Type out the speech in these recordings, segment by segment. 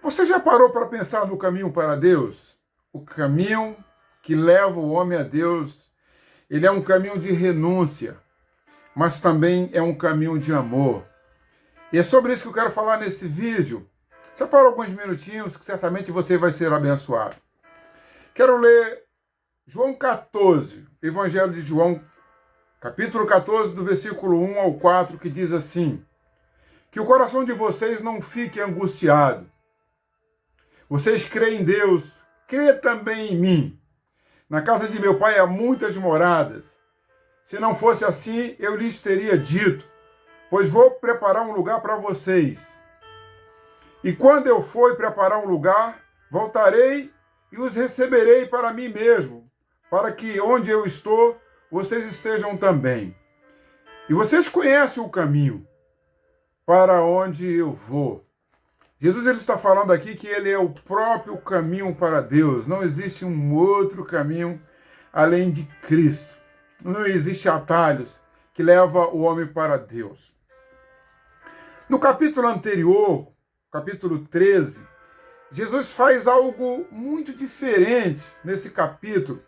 Você já parou para pensar no caminho para Deus? O caminho que leva o homem a Deus, ele é um caminho de renúncia, mas também é um caminho de amor. E é sobre isso que eu quero falar nesse vídeo. Separa alguns minutinhos que certamente você vai ser abençoado. Quero ler João 14, Evangelho de João, capítulo 14, do versículo 1 ao 4, que diz assim: que o coração de vocês não fique angustiado. Vocês creem em Deus, crê também em mim. Na casa de meu pai há muitas moradas. Se não fosse assim, eu lhes teria dito, pois vou preparar um lugar para vocês. E quando eu for preparar um lugar, voltarei e os receberei para mim mesmo, para que onde eu estou, vocês estejam também. E vocês conhecem o caminho para onde eu vou. Jesus ele está falando aqui que ele é o próprio caminho para Deus. Não existe um outro caminho além de Cristo. Não existe atalhos que levam o homem para Deus. No capítulo anterior, capítulo 13, Jesus faz algo muito diferente nesse capítulo.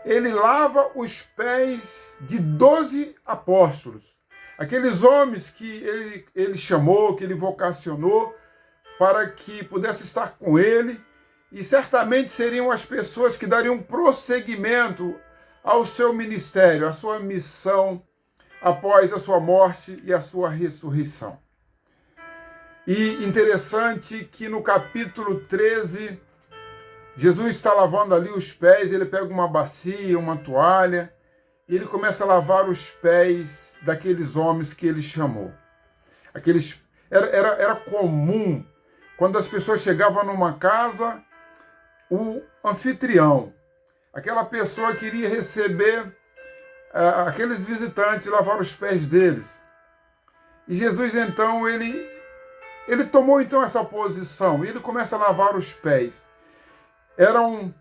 Ele lava os pés de 12 apóstolos. Aqueles homens que ele chamou, que ele vocacionou, para que pudesse estar com ele, e certamente seriam as pessoas que dariam prosseguimento ao seu ministério, à sua missão, após a sua morte e a sua ressurreição. E interessante que no capítulo 13, Jesus está lavando ali os pés, ele pega uma bacia, uma toalha, e ele começa a lavar os pés daqueles homens que ele chamou. Era comum, quando as pessoas chegavam numa casa, o anfitrião, aquela pessoa que iria receber aqueles visitantes, lavar os pés deles. E Jesus, então, ele tomou então essa posição, e ele começa a lavar os pés. Eram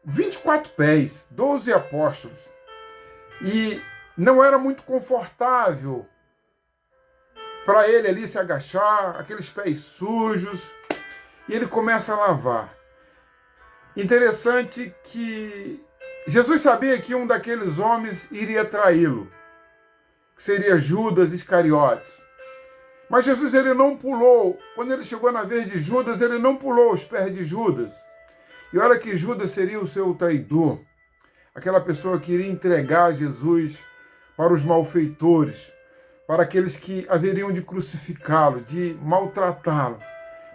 24 pés, 12 apóstolos. E não era muito confortável para ele ali se agachar, aqueles pés sujos, e ele começa a lavar. Interessante que Jesus sabia que um daqueles homens iria traí-lo, que seria Judas Iscariotes. Mas Jesus ele não pulou, quando ele chegou na vez de Judas, ele não pulou os pés de Judas. E olha que Judas seria o seu traidor, aquela pessoa que iria entregar Jesus para os malfeitores, para aqueles que haveriam de crucificá-lo, de maltratá-lo.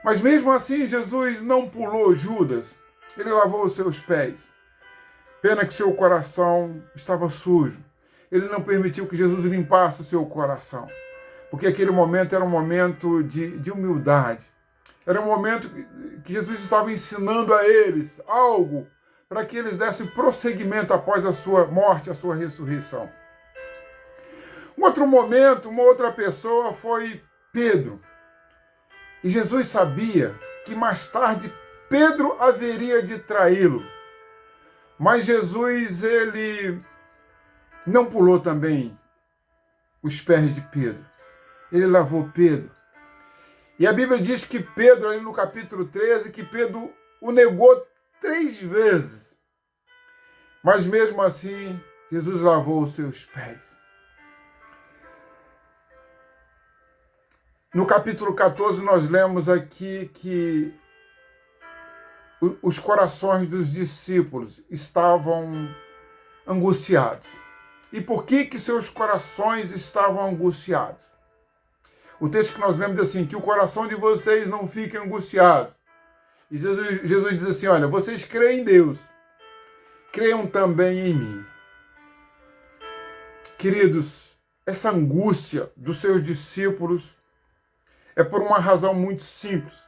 Mas mesmo assim, Jesus não pulou Judas, ele lavou os seus pés. Pena que seu coração estava sujo. Ele não permitiu que Jesus limpasse o seu coração, porque aquele momento era um momento de humildade. Era um momento que Jesus estava ensinando a eles algo para que eles dessem prosseguimento após a sua morte, a sua ressurreição. Um outro momento, uma outra pessoa foi Pedro. E Jesus sabia que mais tarde Pedro haveria de traí-lo. Mas Jesus, ele não pulou também os pés de Pedro. Ele lavou Pedro. E a Bíblia diz que Pedro, ali no capítulo 13, que Pedro o negou 3 vezes. Mas mesmo assim, Jesus lavou os seus pés. No capítulo 14, nós lemos aqui que os corações dos discípulos estavam angustiados. E por que seus corações estavam angustiados? O texto que nós lemos diz assim, que o coração de vocês não fique angustiado. E Jesus diz assim, olha, vocês creem em Deus, creiam também em mim. Queridos, essa angústia dos seus discípulos é por uma razão muito simples.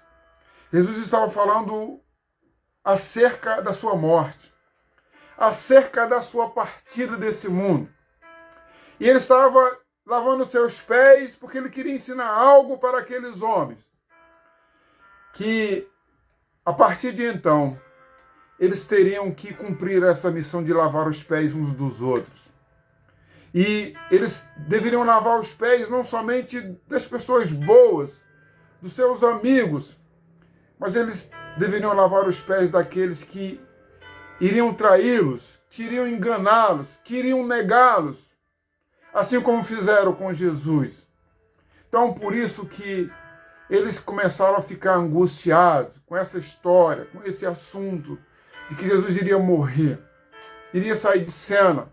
Jesus estava falando acerca da sua morte, acerca da sua partida desse mundo. E ele estava lavando seus pés porque ele queria ensinar algo para aqueles homens. Que, a partir de então, eles teriam que cumprir essa missão de lavar os pés uns dos outros. E eles deveriam lavar os pés não somente das pessoas boas, dos seus amigos, mas eles deveriam lavar os pés daqueles que iriam traí-los, que iriam enganá-los, que iriam negá-los, assim como fizeram com Jesus. Então, por isso que eles começaram a ficar angustiados com essa história, com esse assunto de que Jesus iria morrer, iria sair de cena,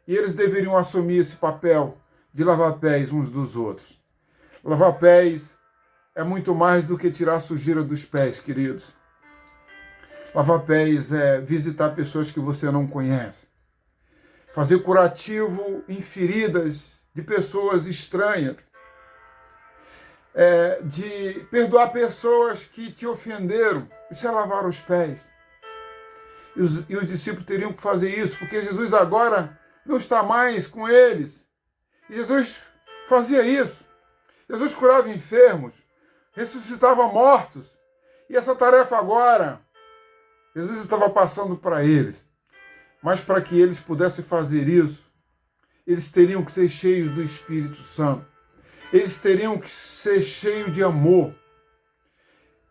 e eles deveriam assumir esse papel de lavar pés uns dos outros. Lavar pés é muito mais do que tirar a sujeira dos pés, queridos. Lavar pés é visitar pessoas que você não conhece. Fazer curativo em feridas de pessoas estranhas. De perdoar pessoas que te ofenderam. Isso é lavar os pés. E os discípulos teriam que fazer isso, porque Jesus agora não está mais com eles. E Jesus fazia isso. Jesus curava enfermos, ressuscitava mortos. E essa tarefa agora, Jesus estava passando para eles. Mas para que eles pudessem fazer isso, eles teriam que ser cheios do Espírito Santo. Eles teriam que ser cheios de amor.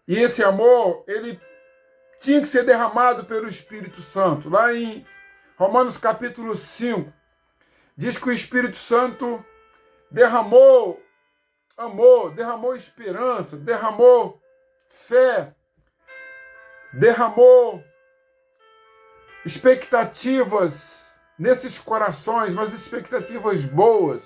E esse amor, ele tinha que ser derramado pelo Espírito Santo. Lá em Romanos capítulo 5, diz que o Espírito Santo derramou amor, derramou esperança, derramou fé, derramou expectativas nesses corações, mas expectativas boas.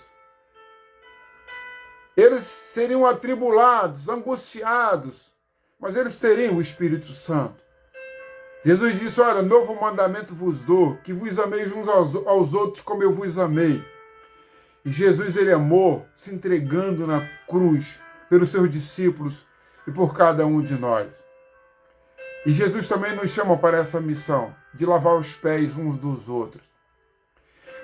Eles seriam atribulados, angustiados, mas eles teriam o Espírito Santo. Jesus disse, olha, novo mandamento vos dou, que vos ameis uns aos outros como eu vos amei. E Jesus, ele amou, se entregando na cruz pelos seus discípulos e por cada um de nós. E Jesus também nos chama para essa missão, de lavar os pés uns dos outros.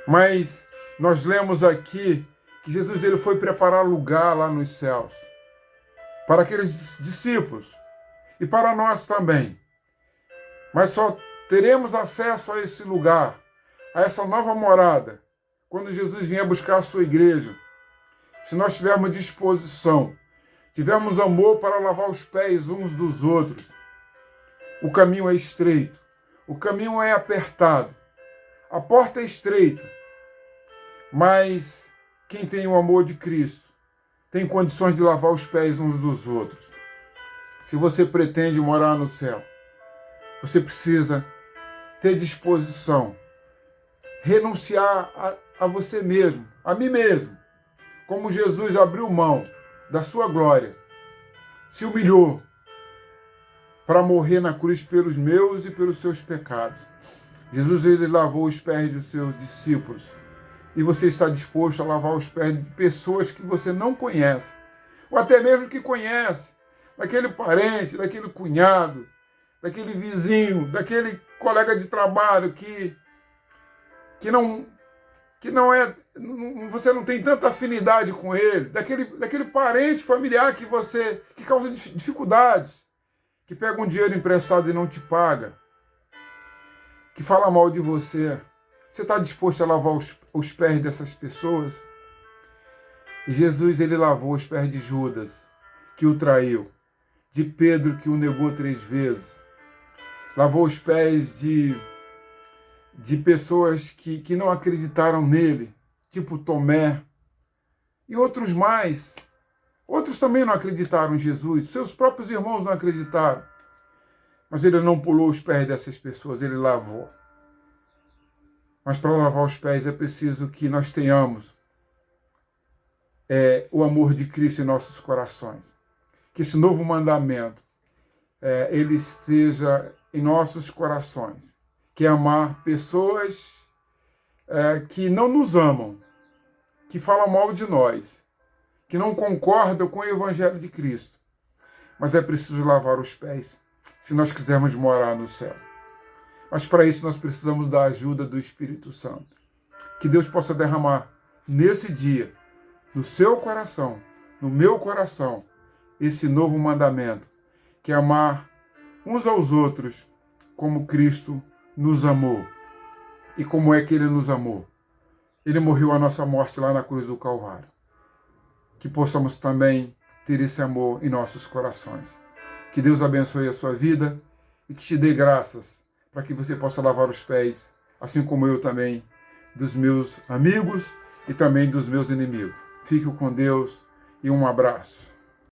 Mas nós lemos aqui que Jesus, ele foi preparar lugar lá nos céus para aqueles discípulos e para nós também. Mas só teremos acesso a esse lugar, a essa nova morada, quando Jesus vier buscar a sua igreja. Se nós tivermos disposição, tivermos amor para lavar os pés uns dos outros. O caminho é estreito, o caminho é apertado, a porta é estreita, mas quem tem o amor de Cristo tem condições de lavar os pés uns dos outros. Se você pretende morar no céu, você precisa ter disposição, renunciar a você mesmo, a mim mesmo. Como Jesus abriu mão da sua glória, se humilhou para morrer na cruz pelos meus e pelos seus pecados. Jesus, ele lavou os pés dos seus discípulos. E você está disposto a lavar os pés de pessoas que você não conhece, ou até mesmo que conhece, daquele parente, daquele cunhado, daquele vizinho, daquele colega de trabalho que não é, você não tem tanta afinidade com ele, daquele parente familiar que causa dificuldades, que pega um dinheiro emprestado e não te paga, que fala mal de você. Você está disposto a lavar os pés dessas pessoas? E Jesus, ele lavou os pés de Judas, que o traiu, de Pedro, que o negou 3 vezes, lavou os pés de pessoas que não acreditaram nele, tipo Tomé, e outros mais. Outros também não acreditaram em Jesus, seus próprios irmãos não acreditaram. Mas ele não pulou os pés dessas pessoas, ele lavou. Mas para lavar os pés é preciso que nós tenhamos o amor de Cristo em nossos corações. Que esse novo mandamento, ele esteja em nossos corações. Que é amar pessoas que não nos amam, que falam mal de nós, que não concordam com o Evangelho de Cristo. Mas é preciso lavar os pés, se nós quisermos morar no céu. Mas para isso nós precisamos da ajuda do Espírito Santo. Que Deus possa derramar nesse dia, no seu coração, no meu coração, esse novo mandamento, que é amar uns aos outros como Cristo nos amou. E como é que ele nos amou? Ele morreu a nossa morte lá na cruz do Calvário. Que possamos também ter esse amor em nossos corações. Que Deus abençoe a sua vida e que te dê graças para que você possa lavar os pés, assim como eu também, dos meus amigos e também dos meus inimigos. Fique com Deus e um abraço.